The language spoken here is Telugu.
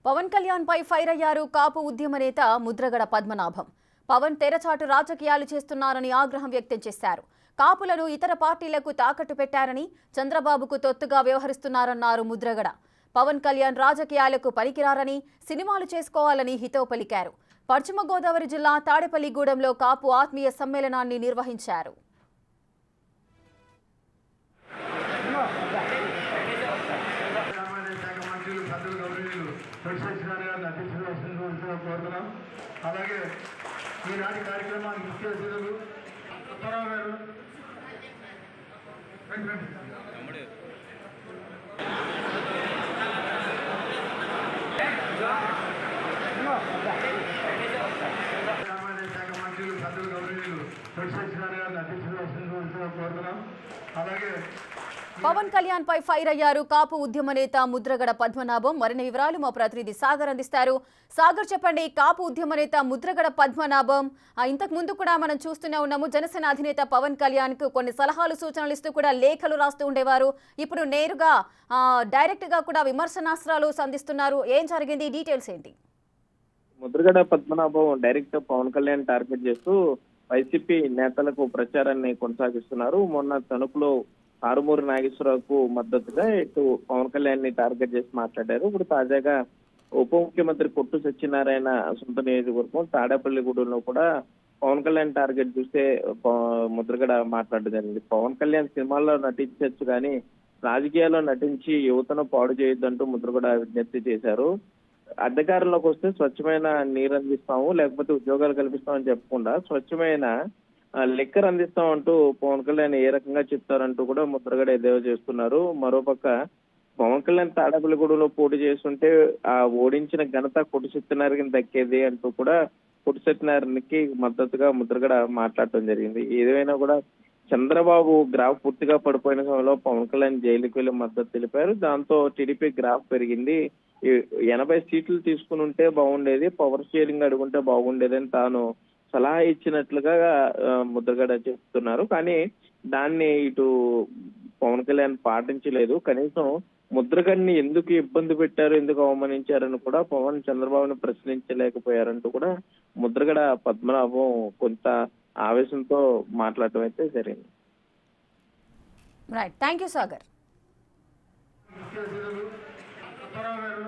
పవన్ కళ్యాణ్ పై ఫైర్ అయ్యారు కాపు ఉద్యమ నేత ముద్రగడ పద్మనాభం. పవన్ తెరచాటు రాజకీయాలు చేస్తున్నారని ఆగ్రహం వ్యక్తం చేశారు. కాపులను ఇతర పార్టీలకు తాకట్టు పెట్టారని, చంద్రబాబుకు తొత్తుగా వ్యవహరిస్తున్నారన్నారు ముద్రగడ. పవన్ కళ్యాణ్ రాజకీయాలకు పనికిరారని, సినిమాలు చేసుకోవాలని హితవు పలికారు. పశ్చిమ గోదావరి జిల్లా తాడేపల్లిగూడెంలో కాపు ఆత్మీయ సమ్మేళనాన్ని నిర్వహించారు. అలాగే ఈనాటి కార్యక్రమానికి ముఖ్య అతిథులు ఉత్తరావు గారు, గ్రామీణ శాఖ మంత్రులు సభ్యులు గౌరవనీయులు సత్యనారాయణ గారిని అధ్యక్షులు కోరుతున్నాం. అలాగే పవన్ కళ్యాణ్ పై ఫైర్ అయ్యారు కాపు ఉద్యమ నేత ముద్రగడ పద్మనాభం. మరిన్ని వివరాలు మా ప్రతినిధి సాగర్ అందిస్తారు. సాగర్, చెప్పండి, కాపు ఉద్యమ నేత ముద్రగడ పద్మనాభం ఇంతకు ముందు కూడా మనం చూస్తూనే ఉన్నాము. జనసేన అధినేత పవన్ కళ్యాణ్ కు కొన్ని సలహాలు సూచనలు ఇస్తూ కూడా లేఖలు రాస్తూ ఉండేవారు. ఇప్పుడు నేరుగా డైరెక్ట్ గా కూడా విమర్శనాస్త్రాలు సంధిస్తున్నారు. ఏం జరిగింది, డీటెయిల్స్ ఏంటి? ముద్రగడ పద్మనాభం డైరెక్ట్ పవన్ కళ్యాణ్ టార్గెట్ చేస్తూ వైసీపీ నేతలకు ప్రచారాన్ని కొనసాగిస్తున్నారు. మొన్న తణుకులో ఆరుమూరి నాగేశ్వరరావుకు మద్దతుగా ఇటు పవన్ కళ్యాణ్ ని టార్గెట్ చేసి మాట్లాడారు. ఇప్పుడు తాజాగా ఉప ముఖ్యమంత్రి కొట్టు సత్యనారాయణ సొంత నియోజకవర్గం తాడేపల్లిగూడెంలో కూడా పవన్ కళ్యాణ్ టార్గెట్ చూస్తే ముద్రగడ మాట్లాడడం జరిగింది. పవన్ కళ్యాణ్ సినిమాల్లో నటించవచ్చు కానీ రాజకీయాల్లో నటించి యువతను పాడు చేయొద్దంటూ ముద్రగడ విజ్ఞప్తి చేశారు. అధికారంలోకి వస్తే స్వచ్ఛమైన నీరు అందిస్తాము, లేకపోతే ఉద్యోగాలు కల్పిస్తామని చెప్పకుండా స్వచ్ఛమైన లిక్కర్ అందిస్తామంటూ పవన్ కళ్యాణ్ ఏ రకంగా చెప్తారంటూ కూడా ముద్రగడ ఎద్దేవా చేస్తున్నారు. మరోపక్క పవన్ కళ్యాణ్ తాడేపల్లిగూడెంలో పోటీ చేస్తుంటే ఆ ఓడించిన ఘనత కొట్టు సత్యనారాయణకి దక్కేది అంటూ కూడా కొట్టు సత్యనారాయణకి మద్దతుగా ముద్రగడ మాట్లాడటం జరిగింది. ఏదైనా కూడా చంద్రబాబు గ్రాఫ్ పూర్తిగా పడిపోయిన సమయంలో పవన్ కళ్యాణ్ జైలుకి వెళ్లి మద్దతు తెలిపారు. దాంతో టీడీపీ గ్రాఫ్ పెరిగింది. 80 సీట్లు తీసుకుని ఉంటే బాగుండేది, పవర్ షేరింగ్ అడుగుంటే బాగుండేదని తాను సలహా ఇచ్చినట్లుగా ముద్రగడ చెప్తున్నారు. కానీ దాన్ని ఇటు పవన్ కళ్యాణ్ పాటించలేదు. కనీసం ముద్రగడ్ని ఎందుకు ఇబ్బంది పెట్టారు, ఎందుకు అవమానించారని కూడా పవన్ చంద్రబాబుని ప్రశ్నించలేకపోయారంటూ కూడా ముద్రగడ పద్మనాభం కొంత ఆవేశంతో మాట్లాడటం అయితే జరిగింది. Right, thank you Sagar. ముఖ్య అతిథులు ఉత్తరావు గారు,